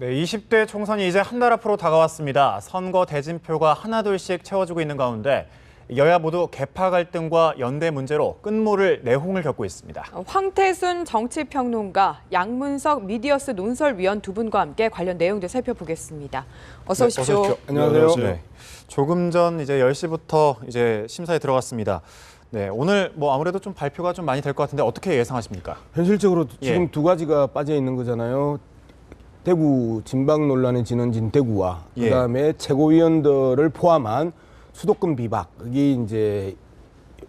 네, 20대 총선이 이제 한 달 앞으로 다가왔습니다. 선거 대진표가 하나둘씩 채워지고 있는 가운데 여야 모두 계파 갈등과 연대 문제로 끝모를 내홍을 겪고 있습니다. 황태순 정치평론가, 양문석 미디어스 논설위원 두 분과 함께 관련 내용들 살펴보겠습니다. 어서 오십시오. 어서 오십시오. 안녕하세요. 네, 조금 전 이제 10시부터 이제 심사에 들어갔습니다. 네, 오늘 뭐 아무래도 좀 발표가 좀 많이 될 것 같은데 어떻게 예상하십니까? 현실적으로 지금 두 가지가 빠져 있는 거잖아요. 대구 진박 논란에 진원진 대구와 그다음에 최고위원들을 포함한 수도권 비박 그게 이제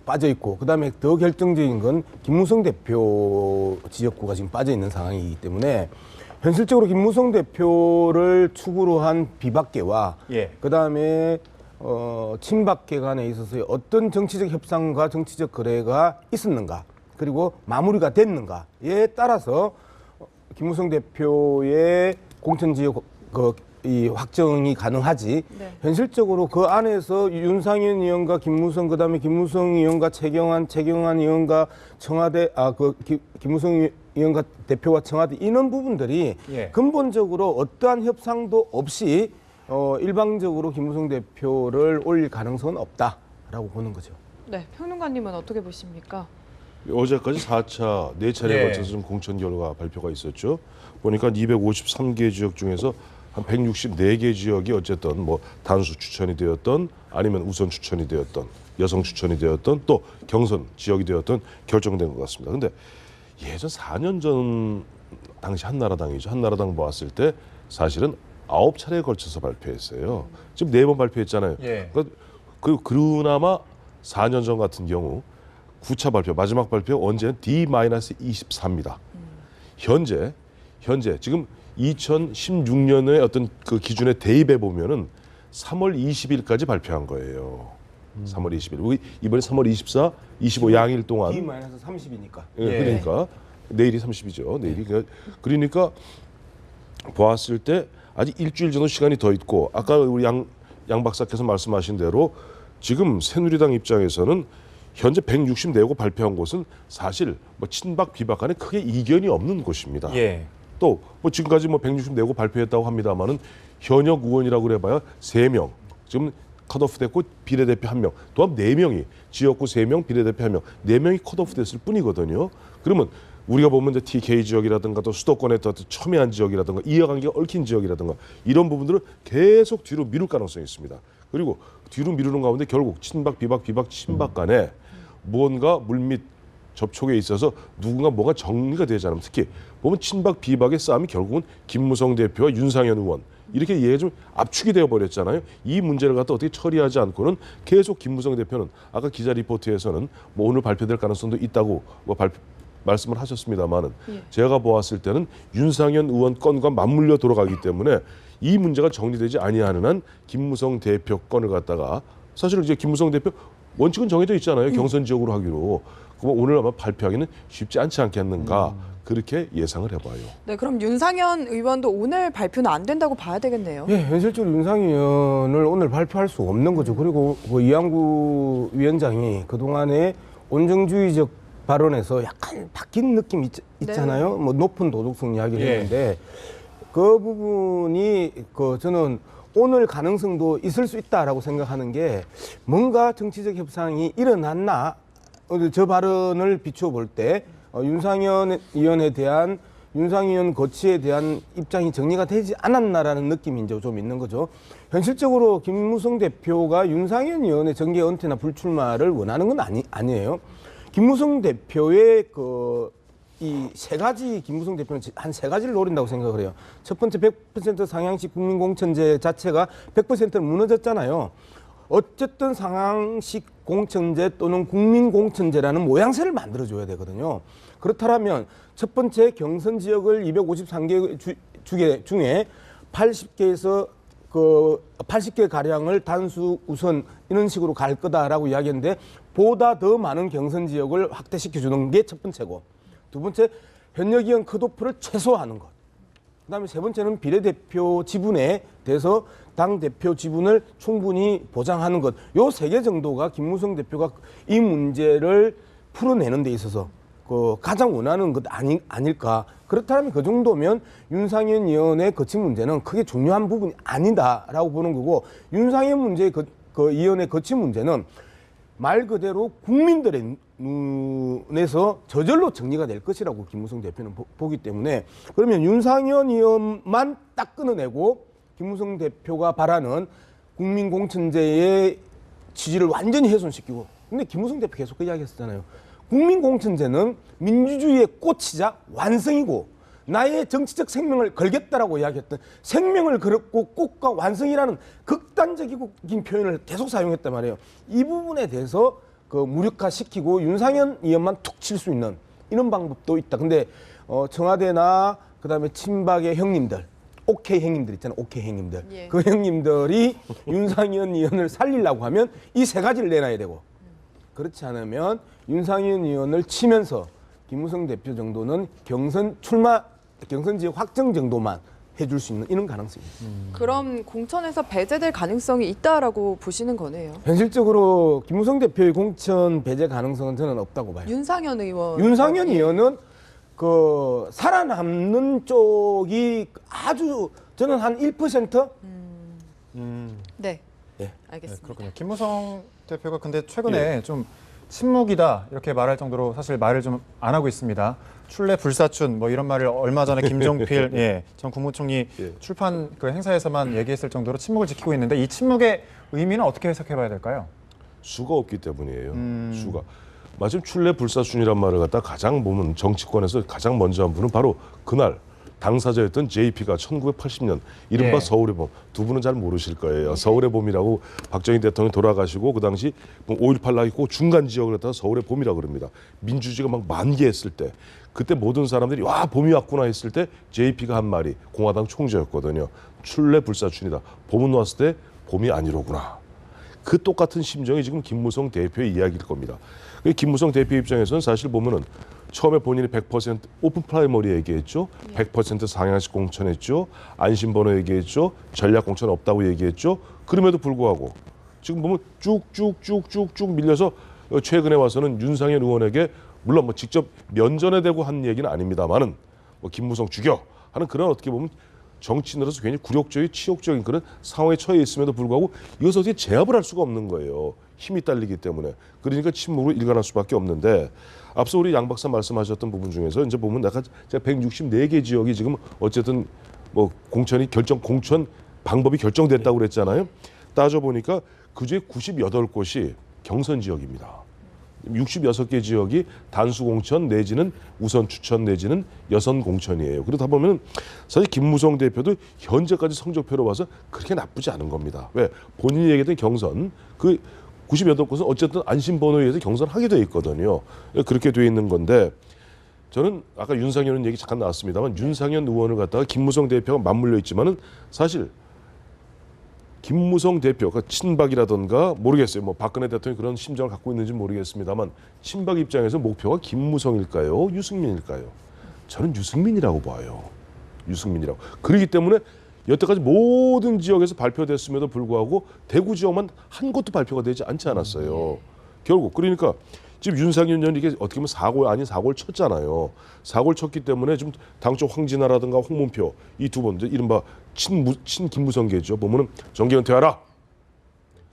빠져 있고 그다음에 더 결정적인 건 김무성 대표 지역구가 지금 빠져 있는 상황이기 때문에 현실적으로 김무성 대표를 축으로 한 비박계와 그다음에 친박계 간에 있어서 어떤 정치적 협상과 정치적 거래가 있었는가 그리고 마무리가 됐는가에 따라서 김무성 대표의 공천지역 이 확정이 가능하지. 네. 현실적으로 그 안에서 윤상현 의원과 김무성 그다음에 김무성 의원과 최경환 의원과 청와대 김무성 의원과 대표와 청와대 이런 부분들이 근본적으로 어떠한 협상도 없이 일방적으로 김무성 대표를 올릴 가능성은 없다라고 보는 거죠. 네, 평론가님은 어떻게 보십니까? 어제까지 4차 4차례에 걸쳐서 좀 공천 결과 발표가 있었죠. 보니까 253개 지역 중에서 한 164개 지역이 어쨌든 뭐 단수 추천이 되었던 아니면 우선 추천이 되었던 여성 추천이 되었던 또 경선 지역이 되었던 결정된 것 같습니다. 근데 예전 4년 전 당시 한나라당이죠. 한나라당 모았을 때 사실은 9차례에 걸쳐서 발표했어요. 지금 4번 발표했잖아요. 그러니까 그나마 4년 전 같은 경우 9차 발표, 마지막 발표 언제는 D-24입니다. 현재 지금 2016년의 어떤 그 기준에 대입해 보면은 3월 20일까지 발표한 거예요. 3월 20일. 이번에 3월 24, 25 양일 동안 D-30이니까. 그러니까 내일이 30이죠. 내일이. 그러니까 보았을 때 아직 일주일 정도 시간이 더 있고 아까 우리 양 박사께서 말씀하신 대로 지금 새누리당 입장에서는 현재 164고 발표한 곳은 사실 뭐 친박 비박 간에 크게 이견이 없는 곳입니다. 또 뭐 지금까지 뭐 164고 발표했다고 합니다만은 현역 의원이라고 그래봐야 3명. 지금 컷오프 됐고 비례대표 1명. 또한 4명이 지역구 3명, 비례대표 1명. 4명이 컷오프 됐을 뿐이거든요. 그러면 우리가 보면 이제 TK 지역이라든가 또 수도권에 또 첨예한 지역이라든가 이해관계가 얽힌 지역이라든가 이런 부분들을 계속 뒤로 미룰 가능성이 있습니다. 그리고 뒤로 미루는 가운데 결국 친박, 비박, 친박 간에 무언가 물밑 접촉에 있어서 누군가 뭐가 정리가 되지 않으면 특히 보면 친박, 비박의 싸움이 결국은 김무성 대표와 윤상현 의원 이렇게 얘가 좀 압축이 되어버렸잖아요. 이 문제를 갖다 어떻게 처리하지 않고는 계속 김무성 대표는 아까 기자 리포트에서는 뭐 오늘 발표될 가능성도 있다고 뭐 말씀을 하셨습니다만은 제가 보았을 때는 윤상현 의원 건과 맞물려 돌아가기 때문에 이 문제가 정리되지 아니하는 한 김무성 대표 건을 갖다가 사실은 이제 김무성 대표 원칙은 정해져 있잖아요. 경선 지역으로 하기로. 그럼 오늘 아마 발표하기는 쉽지 않지 않겠는가 그렇게 예상을 해봐요. 네, 그럼 윤상현 의원도 오늘 발표는 안 된다고 봐야 되겠네요. 현실적으로 윤상현 의원을 오늘 발표할 수 없는 거죠. 그리고 이양구 위원장이 그동안에 온정주의적 발언에서 약간 바뀐 느낌 있잖아요. 뭐 높은 도덕성 이야기를 했는데 그 부분이 저는 오늘 가능성도 있을 수 있다라고 생각하는 게 뭔가 정치적 협상이 일어났나 저 발언을 비추어 볼 때 윤상현 의원 거치에 대한 입장이 정리가 되지 않았나라는 느낌이 이제 좀 있는 거죠. 현실적으로 김무성 대표가 윤상현 의원의 정계 은퇴나 불출마를 원하는 건 아니에요. 김무성 대표의 이 세 가지 김무성 대표는 한 세 가지를 노린다고 생각을 해요. 첫 번째 100% 상향식 국민공천제 자체가 100%는 무너졌잖아요. 어쨌든 상향식 공천제 또는 국민공천제라는 모양새를 만들어줘야 되거든요. 그렇다면 첫 번째 경선 지역을 253개 중에 80개에서 80개 가량을 단수 우선 이런 식으로 갈 거다라고 이야기했는데 보다 더 많은 경선 지역을 확대시켜 주는 게 첫 번째고 두 번째 현역 의원 컷오프를 최소화하는 것. 그다음에 세 번째는 비례대표 지분에 대해서 당 대표 지분을 충분히 보장하는 것. 요 세 개 정도가 김무성 대표가 이 문제를 풀어내는 데 있어서 그 가장 원하는 것 아닐까. 그렇다면 그 정도면 윤상현 의원의 거취 문제는 크게 중요한 부분이 아니다라고 보는 거고, 윤상현 문제의 그 의원의 거취 문제는 말 그대로 국민들의 눈에서 저절로 정리가 될 것이라고 김무성 대표는 보기 때문에, 그러면 윤상현 의원만 딱 끊어내고 김무성 대표가 바라는 국민공천제의 취지를 완전히 훼손시키고, 근데 김무성 대표 계속 그 이야기했었잖아요. 국민공천제는 민주주의의 꽃이자 완성이고 나의 정치적 생명을 걸겠다라고 이야기했던, 생명을 걸었고 꽃과 완성이라는 극단적인 표현을 계속 사용했단 말이에요. 이 부분에 대해서 그 무력화시키고 윤상현 의원만 툭 칠 수 있는 이런 방법도 있다. 근데 청와대나 그다음에 친박의 형님들, 오케이 형님들 있잖아요. 오케이 형님들. 예. 그 형님들이 윤상현 의원을 살리려고 하면 이 세 가지를 내놔야 되고, 그렇지 않으면 윤상현 의원을 치면서 김무성 대표 정도는 경선 지역 확정 정도만 해줄 수 있는 이런 가능성이 있습니다. 그럼 공천에서 배제될 가능성이 있다라고 보시는 거네요. 현실적으로 김무성 대표의 공천 배제 가능성은 저는 없다고 봐요. 윤상현 의원. 윤상현 의원은 그 살아남는 쪽이 아주, 저는 한 1%? 네. 예. 알겠습니다. 그렇군요. 김무성 대표가 근데 최근에 좀 침묵이다 이렇게 말할 정도로 사실 말을 좀 안 하고 있습니다. 출래 불사춘 뭐 이런 말을 얼마 전에 김종필 전 국무총리 출판 그 행사에서만 얘기했을 정도로 침묵을 지키고 있는데, 이 침묵의 의미는 어떻게 해석해봐야 될까요? 수가 없기 때문이에요. 수가. 마침 출래 불사춘이란 말을 갖다 가장 보면 정치권에서 가장 먼저 한 분은 바로 그날 당사자였던 JP가 1980년 이른바 서울의 봄, 두 분은 잘 모르실 거예요. 서울의 봄이라고 박정희 대통령이 돌아가시고 그 당시 5.18 나있고 중간 지역을 갖다가 서울의 봄이라고 그럽니다. 민주주의가 막 만개했을 때, 그때 모든 사람들이 와 봄이 왔구나 했을 때 JP가 한 말이, 공화당 총재였거든요. 출래 불사춘이다. 봄은 왔을 때 봄이 아니로구나. 그 똑같은 심정이 지금 김무성 대표의 이야기일 겁니다. 김무성 대표 입장에서는 사실 보면은 처음에 본인이 100% 오픈 프라이머리 얘기했죠. 100% 상향식 공천했죠. 안심번호 얘기했죠. 전략 공천 없다고 얘기했죠. 그럼에도 불구하고 지금 보면 쭉쭉쭉쭉쭉 밀려서 최근에 와서는 윤상현 의원에게, 물론 뭐 직접 면전에 대고 한 얘기는 아닙니다만은 뭐 김무성 죽여 하는 그런, 어떻게 보면 정치인으로서 굉장히 굴욕적인 치욕적인 그런 상황에 처해 있음에도 불구하고 이것을 어떻게 제압을 할 수가 없는 거예요. 힘이 딸리기 때문에. 그러니까 침묵으로 일관할 수밖에 없는데, 앞서 우리 양 박사 말씀하셨던 부분 중에서 이제 보면 제가 164개 지역이 지금 어쨌든 뭐 공천 방법이 결정됐다고 그랬잖아요. 따져보니까 그중에 98곳이 경선 지역입니다. 66개 지역이 단수 공천 내지는 우선 추천 내지는 여선 공천이에요. 그러다 보면 사실 김무성 대표도 현재까지 성적표로 봐서 그렇게 나쁘지 않은 겁니다. 왜? 본인이 얘기했던 경선, 그 98곳은 어쨌든 안심번호에 의해서 경선하게 돼 있거든요. 그렇게 돼 있는 건데, 저는 아까 윤상현 의원 얘기 잠깐 나왔습니다만, 윤상현 의원을 갖다가 김무성 대표가 맞물려 있지만은 사실 김무성 대표가 친박이라든가 모르겠어요. 뭐 박근혜 대통령이 그런 심정을 갖고 있는지 모르겠습니다만, 친박 입장에서 목표가 김무성일까요? 유승민일까요? 저는 유승민이라고 봐요. 유승민이라고. 그렇기 때문에 여태까지 모든 지역에서 발표됐음에도 불구하고 대구 지역만 한 곳도 발표가 되지 않지 않았어요. 결국 그러니까 지금 윤상현 의원이 이게 어떻게 보면 사고 아닌 사고를 쳤잖아요. 사고를 쳤기 때문에 좀 당초 황진아라든가 홍문표 이 두 분, 이른바 친 김무성계죠. 보면은 정계 은퇴하라,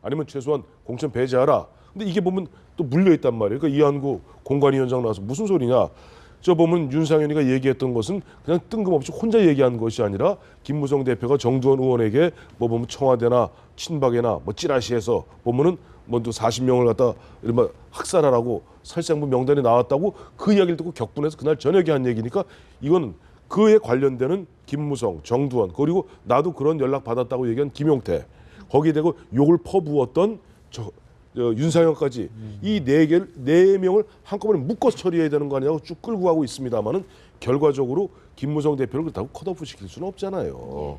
아니면 최소한 공천 배제하라. 근데 이게 보면 또 물려 있단 말이에요. 그러니까 이한구 공관위원장 나와서 무슨 소리냐? 저 보면 윤상현이가 얘기했던 것은 그냥 뜬금없이 혼자 얘기한 것이 아니라 김무성 대표가 정두원 의원에게 뭐 보면 청와대나 친박이나 뭐 찌라시에서 보면은 뭐또 40명을 갖다 이른바 학살하라고 살상부 명단이 나왔다고, 그 이야기를 듣고 격분해서 그날 저녁에 한 얘기니까 이거는 그에 관련되는 김무성, 정두원, 그리고 나도 그런 연락 받았다고 얘기한 김용태, 거기에 대고 욕을 퍼부었던 윤상현까지 이 네 명을 한꺼번에 묶어서 처리해야 되는 거 아니냐고 쭉 끌고 가고 있습니다만은, 결과적으로 김무성 대표를 그렇다고 컷오프 시킬 수는 없잖아요.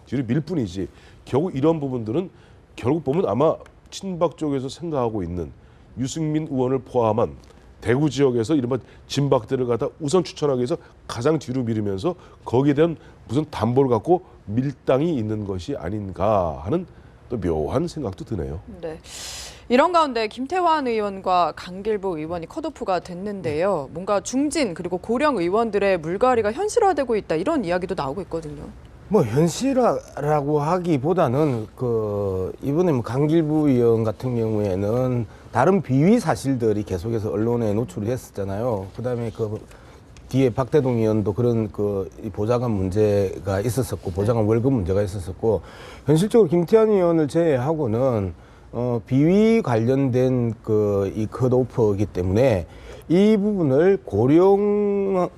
뒤로 밀 뿐이지. 결국 이런 부분들은 결국 보면 아마 친박 쪽에서 생각하고 있는 유승민 의원을 포함한 대구 지역에서 이른바 진박들을 갖다 우선 추천하기 위해서 가장 뒤로 미루면서 거기에 대한 무슨 담보를 갖고 밀당이 있는 것이 아닌가 하는 또 묘한 생각도 드네요. 네. 이런 가운데 김태환 의원과 강길부 의원이 컷오프가 됐는데요. 뭔가 중진 그리고 고령 의원들의 물갈이가 현실화되고 있다 이런 이야기도 나오고 있거든요. 뭐 현실화라고 하기보다는 이번에 뭐 강길부 의원 같은 경우에는 다른 비위 사실들이 계속해서 언론에 노출이 됐었잖아요. 그다음에 뒤에 박대동 의원도 그런 이 보좌관 문제가 있었었고 보좌관 월급 문제가 있었었고 현실적으로 김태환 의원을 제외하고는 비위 관련된 이 컷오프이기 때문에 이 부분을 고령에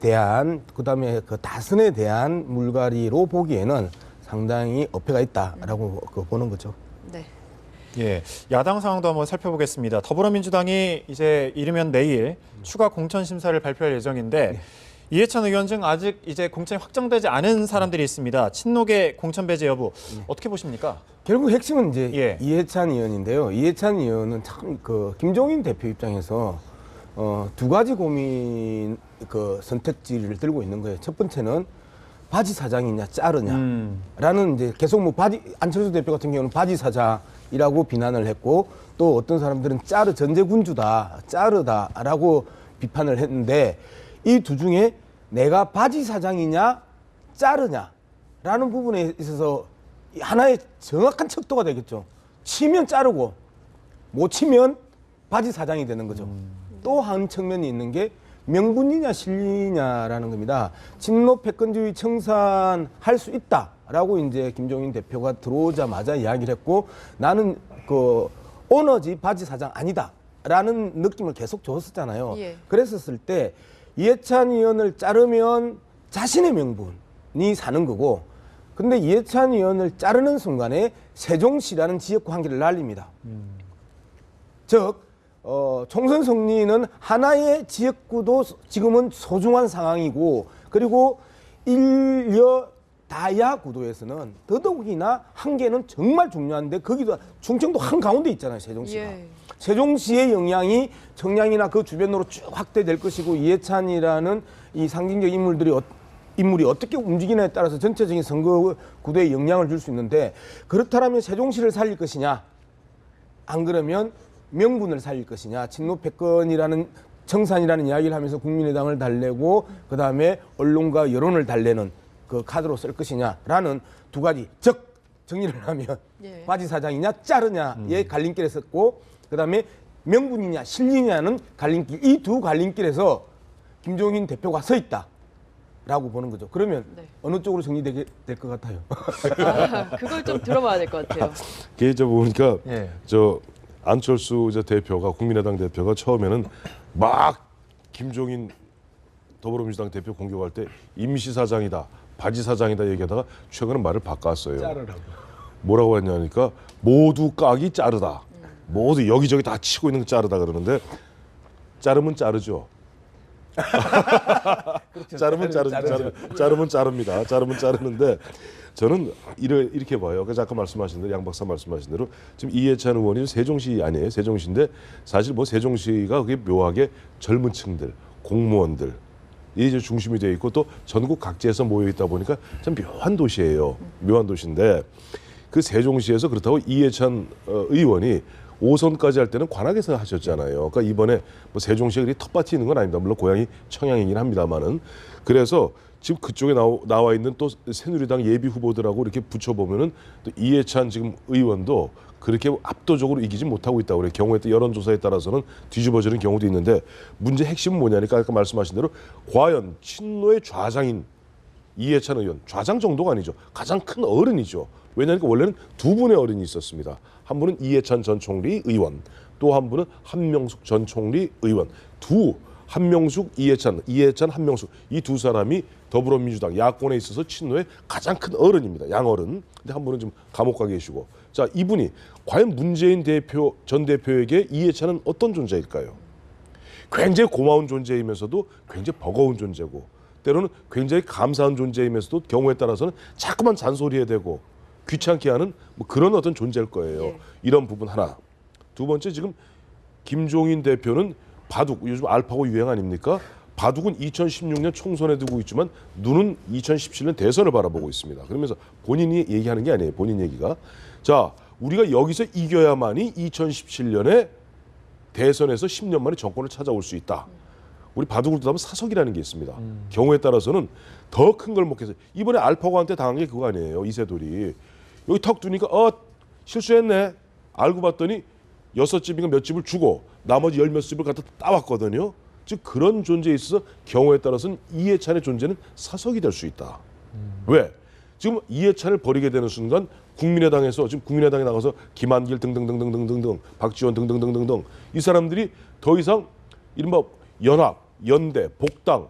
대한 그다음에 다선에 대한 물갈이로 보기에는 상당히 어폐가 있다라고 보는 거죠. 네. 예, 야당 상황도 한번 살펴보겠습니다. 더불어민주당이 이제 이르면 내일 추가 공천 심사를 발표할 예정인데 이해찬 의원 중 아직 이제 공천이 확정되지 않은 사람들이 있습니다. 친노계 공천 배제 여부 어떻게 보십니까? 결국 핵심은 이제 이해찬 의원인데요. 이해찬 의원은 참 김종인 대표 입장에서 두 가지 고민 선택지를 들고 있는 거예요. 첫 번째는 바지 사장이냐 자르냐라는 이제 계속 뭐 안철수 대표 같은 경우는 바지 사장이라고 비난을 했고 또 어떤 사람들은 전제군주다 자르다라고 비판을 했는데 이 두 중에 내가 바지 사장이냐 자르냐라는 부분에 있어서 하나의 정확한 척도가 되겠죠. 치면 자르고 못 치면 바지 사장이 되는 거죠. 또 한 측면이 있는 게 명분이냐 실리냐라는 겁니다. 친노 패권주의 청산할 수 있다라고 이제 김종인 대표가 들어오자마자 이야기를 했고 나는 오너지 바지 사장 아니다라는 느낌을 계속 줬었잖아요. 예. 그랬었을 때 이해찬 의원을 자르면 자신의 명분이 사는 거고 근데 이해찬 의원을 자르는 순간에 세종시라는 지역구 한 개를 날립니다. 즉 총선 승리는 하나의 지역구도 지금은 소중한 상황이고 그리고 일여 다야 구도에서는 더더욱이나 한 개는 정말 중요한데 거기도 충청도 한가운데 있잖아요. 세종시가. 예. 세종시의 영향이 청량이나 그 주변으로 쭉 확대될 것이고 이해찬이라는 이 상징적 인물이 어떻게 움직이냐에 따라서 전체적인 선거 구도에 영향을 줄 수 있는데 그렇다면 세종시를 살릴 것이냐 안 그러면 명분을 살릴 것이냐 친노 패권이라는 청산이라는 이야기를 하면서 국민의당을 달래고 그다음에 언론과 여론을 달래는 카드로 쓸 것이냐라는 두 가지 즉 정리를 하면 바지 사장이냐 자르냐의 갈림길에 섰고 그다음에 명분이냐 실리냐는 갈림길 이 두 갈림길에서 김종인 대표가 서 있다라고 보는 거죠. 그러면 어느 쪽으로 정리될 것 같아요? 그걸 좀 들어봐야 될 것 같아요. 저 보니까 안철수 대표가 국민의당 대표가 처음에는 막 김종인 더불어민주당 대표 공격할 때 임시사장이다, 바지사장이다 얘기하다가 최근에 말을 바꿨어요. 자르라고. 뭐라고 했냐니까 모두 깍이 자르다. 모두 여기저기 다 치고 있는 거 자르다 그러는데 자르면 자르죠. 그렇죠. 자르면 자릅니다. 자르면 자르는데 저는 이렇게 봐요. 그래서 아까 말씀하신 대로 양 박사 말씀하신 대로 지금 이해찬 의원이 세종시 아니에요. 세종시인데 사실 뭐 세종시가 그게 묘하게 젊은 층들, 공무원들 이제 중심이 되어 있고 또 전국 각지에서 모여 있다 보니까 참 묘한 도시예요. 묘한 도시인데 그 세종시에서 그렇다고 이해찬 의원이 5선까지 할 때는 관악에서 하셨잖아요. 그러니까 이번에 뭐 세종시에 그리 텃밭이 있는 건 아닙니다. 물론 고향이 청양이긴 합니다만은 그래서 지금 그쪽에 나와 있는 또 새누리당 예비 후보들하고 이렇게 붙여보면은 또 이해찬 지금 의원도 그렇게 압도적으로 이기지 못하고 있다고 그래요. 경우에 또 여론조사에 따라서는 뒤집어지는 경우도 있는데 문제 핵심은 뭐냐니까 아까 말씀하신 대로 과연 친노의 좌장인 이해찬 의원, 좌장 정도가 아니죠. 가장 큰 어른이죠. 왜냐하면 원래는 두 분의 어른이 있었습니다. 한 분은 이해찬 전 총리 의원, 또 한 분은 한명숙 전 총리 의원. 한명숙, 이해찬, 한명숙 이 두 사람이 더불어민주당 야권에 있어서 친노의 가장 큰 어른입니다. 양어른. 근데 한 분은 좀 감옥 가 계시고. 자, 이분이 과연 문재인 전 대표에게 이해찬은 어떤 존재일까요? 굉장히 고마운 존재이면서도 굉장히 버거운 존재고 때로는 굉장히 감사한 존재이면서도 경우에 따라서는 자꾸만 잔소리해야 되고 귀찮게 하는 뭐 그런 어떤 존재일 거예요. 이런 부분 하나. 두 번째 지금 김종인 대표는 바둑, 요즘 알파고 유행 아닙니까? 바둑은 2016년 총선에 두고 있지만 눈은 2017년 대선을 바라보고 있습니다. 그러면서 본인이 얘기하는 게 아니에요. 본인 얘기가. 자, 우리가 여기서 이겨야만이 2017년에 대선에서 10년 만에 정권을 찾아올 수 있다. 우리 바둑을 두다면 사석이라는 게 있습니다. 경우에 따라서는 더 큰 걸 먹겠어요. 이번에 알파고한테 당한 게 그거 아니에요. 이세돌이. 여기 턱 두니까 실수했네. 알고 봤더니 6집인가 몇 집을 주고 나머지 10몇 집을 갖다 따왔거든요. 즉 그런 존재에 있어서 경우에 따라서는 이해찬의 존재는 사석이 될 수 있다. 왜? 지금 이해찬을 버리게 되는 순간 국민의당에서 지금 국민의당에 나가서 김한길 등등등등등등등 박지원 등등등등등 이 사람들이 더 이상 이른바 연합, 연대, 복당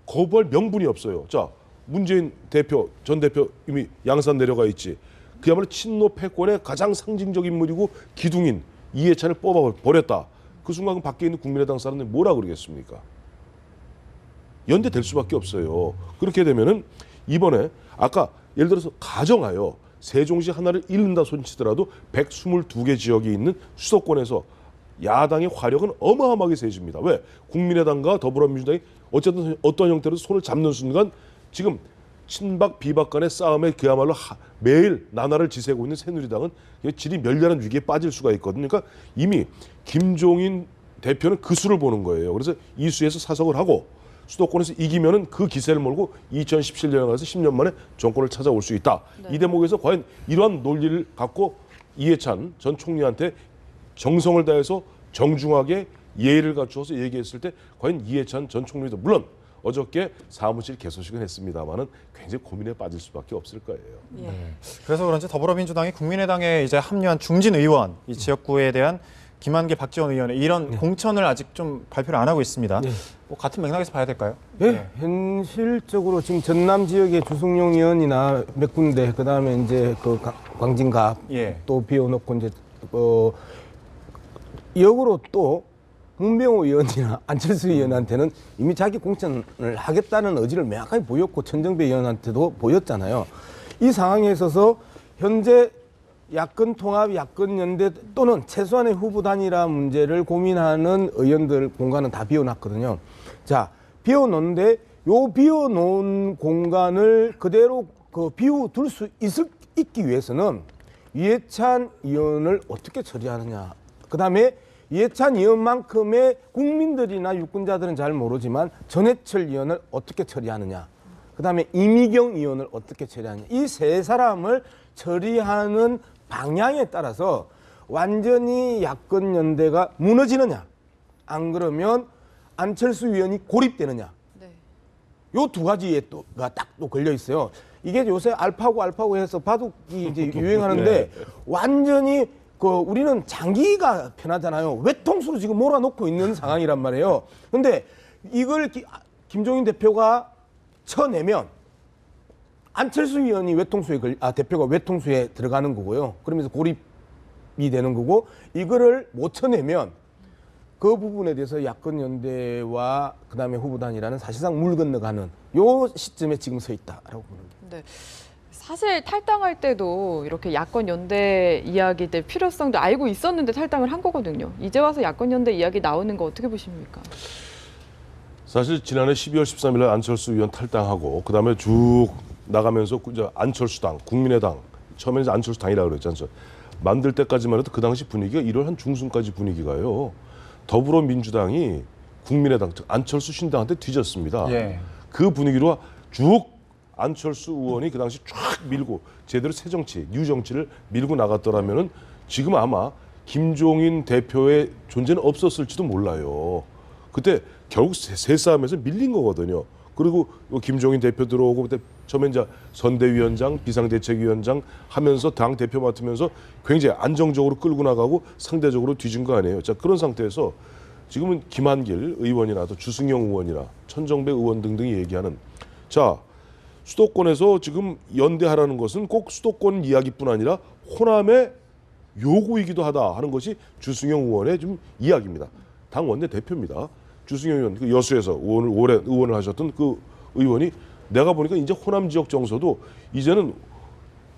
거부할 명분이 없어요. 자, 문재인 대표, 전 대표 이미 양산 내려가 있지. 그야말로 친노 패권의 가장 상징적인 인물이고 기둥인 이해찬을 뽑아버렸다. 그 순간 밖에 있는 국민의당 사람들이 뭐라 그러겠습니까? 연대될 수밖에 없어요. 그렇게 되면은 이번에 아까 예를 들어서 가정하여 세종시 하나를 잃는다 손치더라도 122개 지역이 있는 수도권에서 야당의 화력은 어마어마하게 세집니다. 왜? 국민의당과 더불어민주당이 어쨌든 어떤 형태로 손을 잡는 순간 지금 친박 비박 간의 싸움에 그야말로 매일 나날을 지새고 있는 새누리당은 질이 멸렬한 위기에 빠질 수가 있거든요. 그러니까 이미 김종인 대표는 그 수를 보는 거예요. 그래서 이 수에서 사석을 하고 수도권에서 이기면은 그 기세를 몰고 2017년에 가서 10년 만에 정권을 찾아올 수 있다. 네. 이 대목에서 과연 이러한 논리를 갖고 이해찬 전 총리한테 정성을 다해서 정중하게 예의를 갖추어서 얘기했을 때 과연 이해찬 전 총리도 물론 어저께 사무실 개소식은 했습니다만은 굉장히 고민에 빠질 수밖에 없을 거예요. 예. 그래서 그런지 더불어민주당이 국민의당에 이제 합류한 중진 의원 이 지역구에 대한 김한길, 박지원 의원의 이런 공천을 아직 좀 발표를 안 하고 있습니다. 뭐 같은 맥락에서 봐야 될까요? 네, 현실적으로 지금 전남 지역의 주승용 의원이나 몇 군데, 그 다음에 이제 그 광진갑 또 비워놓고 이제 역으로 또 문병호 의원이나 안철수 의원한테는 이미 자기 공천을 하겠다는 의지를 명확하게 보였고 천정배 의원한테도 보였잖아요. 이 상황에 있어서 현재 야권 통합, 야권 연대 또는 최소한의 후보 단일화 문제를 고민하는 의원들 공간은 다 비워놨거든요. 자, 비워놓는데 요 비워놓은 공간을 그대로 비워둘 수 있기 위해서는 이해찬 의원을 어떻게 처리하느냐. 그 다음에 이해찬 의원만큼의 국민들이나 유권자들은 잘 모르지만 전해철 의원을 어떻게 처리하느냐. 그 다음에 이미경 의원을 어떻게 처리하느냐. 이 세 사람을 처리하는 방향에 따라서 완전히 야권 연대가 무너지느냐. 안 그러면 안철수 의원이 고립되느냐. 네. 요 두 가지에 또가 딱 또 걸려 있어요. 이게 요새 알파고 해서 바둑이 이제 유행하는데 완전히 우리는 장기가 편하잖아요. 외통수로 지금 몰아놓고 있는 상황이란 말이에요. 근데 이걸 김종인 대표가 쳐내면 안철수 의원이 대표가 외통수에 들어가는 거고요. 그러면서 고립이 되는 거고, 이거를 못 쳐내면 그 부분에 대해서 야권 연대와 그다음에 후보 단일화는 사실상 물 건너가는 요 시점에 지금 서 있다라고 보는 거예요. 네. 사실 탈당할 때도 이렇게 야권 연대 이야기들 필요성도 알고 있었는데 탈당을 한 거거든요. 이제 와서 야권 연대 이야기 나오는 거 어떻게 보십니까? 사실 지난해 12월 13일 날 안철수 의원 탈당하고 그다음에 쭉 나가면서 이제 안철수당, 국민의당, 처음에는 이제 안철수 당이라고 그랬지 않습니까? 만들 때까지만 해도 그 당시 분위기가 1월 한 중순까지 분위기가요. 더불어민주당이 국민의당, 즉 안철수 신당한테 뒤졌습니다. 그 분위기로 쭉 안철수 의원이 그 당시 쫙 밀고 제대로 새 정치, 뉴 정치를 밀고 나갔더라면은 지금 아마 김종인 대표의 존재는 없었을지도 몰라요. 그때 결국 새 싸움에서 밀린 거거든요. 그리고 김종인 대표 들어오고 그때 처음에 이제 선대위원장, 비상대책위원장 하면서 당 대표 맡으면서 굉장히 안정적으로 끌고 나가고 상대적으로 뒤진 거 아니에요. 자, 그런 상태에서 지금은 김한길 의원이나 또 주승용 의원이나 천정배 의원 등등이 얘기하는, 자, 수도권에서 지금 연대하라는 것은 꼭 수도권 이야기뿐 아니라 호남의 요구이기도 하다 하는 것이 주승용 의원의 좀 이야기입니다. 당 원내 대표입니다. 주승용 의원, 그 여수에서 오래 의원을 하셨던 그 의원이 내가 보니까 이제 호남 지역 정서도 이제는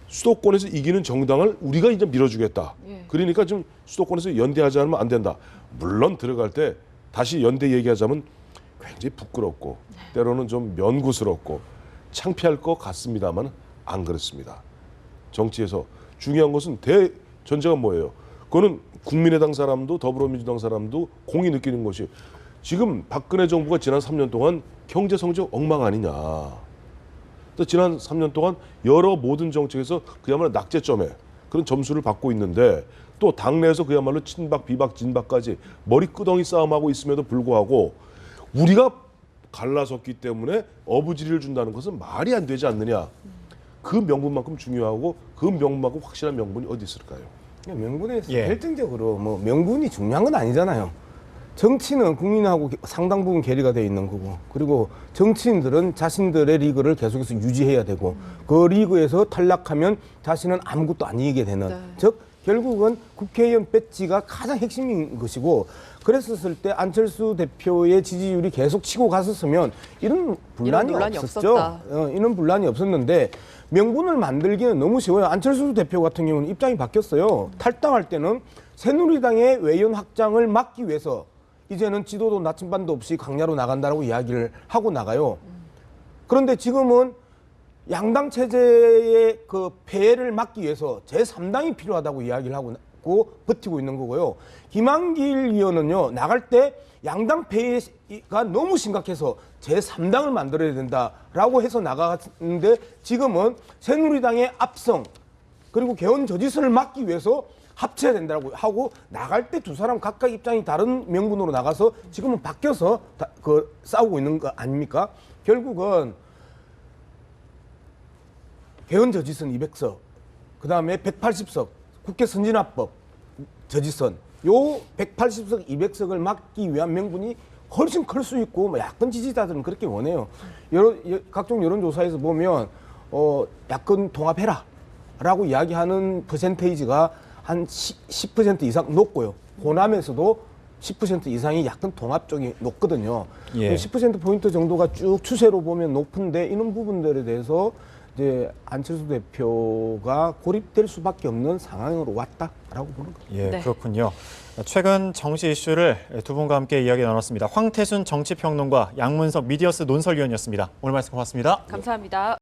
수도권에서 이기는 정당을 우리가 이제 밀어주겠다. 그러니까 좀 수도권에서 연대하지 않으면 안 된다. 물론 들어갈 때 다시 연대 얘기하자면 굉장히 부끄럽고 때로는 좀 면구스럽고 창피할 것 같습니다만 안 그렇습니다. 정치에서 중요한 것은 대전제가 뭐예요? 그거는 국민의당 사람도 더불어민주당 사람도 공히 느끼는 것이 지금 박근혜 정부가 지난 3년 동안 경제 성적 엉망 아니냐. 또 지난 3년 동안 여러 모든 정책에서 그야말로 낙제점에 그런 점수를 받고 있는데 또 당내에서 그야말로 친박, 비박, 진박까지 머리끄덩이 싸움하고 있음에도 불구하고 우리가 갈라섰기 때문에 어부지리를 준다는 것은 말이 안 되지 않느냐. 그 명분만큼 중요하고 그 명분만큼 확실한 명분이 어디 있을까요? 명분에서 예. 결정적으로 뭐 명분이 중요한 건 아니잖아요. 정치는 국민하고 상당 부분 괴리가 돼 있는 거고, 그리고 정치인들은 자신들의 리그를 계속해서 유지해야 되고, 그 리그에서 탈락하면 자신은 아무것도 아니게 되는. 네. 즉 결국은 국회의원 배지가 가장 핵심인 것이고, 그랬었을 때 안철수 대표의 지지율이 계속 치고 갔었으면 이런 분란이 없었죠. 이런 분란이 없었는데 명분을 만들기는 너무 쉬워요. 안철수 대표 같은 경우는 입장이 바뀌었어요. 탈당할 때는 새누리당의 외연 확장을 막기 위해서 이제는 지도도 나침반도 없이 강야로 나간다라고 이야기를 하고 나가요. 그런데 지금은 양당 체제의 그 폐해를 막기 위해서 제3당이 필요하다고 이야기를 하고 버티고 있는 거고요. 김한길 의원은요, 나갈 때 양당 폐해가 너무 심각해서 제3당을 만들어야 된다라고 해서 나갔는데 지금은 새누리당의 압승 그리고 개헌 저지선을 막기 위해서 합쳐야 된다고 하고 나갈 때 두 사람 각각 입장이 다른 명분으로 나가서 지금은 바뀌어서 싸우고 있는 거 아닙니까? 결국은 개헌 저지선 200석, 그 다음에 180석, 국회 선진화법 저지선, 요 180석, 200석을 막기 위한 명분이 훨씬 클 수 있고, 뭐 야권 지지자들은 그렇게 원해요. 각종 여론조사에서 보면 야권 통합해라라고 이야기하는 퍼센테이지가 한 10% 이상 높고요. 호남에서도 10% 이상이 야권 통합 쪽이 높거든요. 예. 10%포인트 정도가 쭉 추세로 보면 높은데 이런 부분들에 대해서 이제 안철수 대표가 고립될 수밖에 없는 상황으로 왔다라고 보는 거죠. 예, 네. 그렇군요. 최근 정치 이슈를 두 분과 함께 이야기 나눴습니다. 황태순 정치평론가, 양문석 미디어스 논설위원이었습니다. 오늘 말씀 고맙습니다. 감사합니다.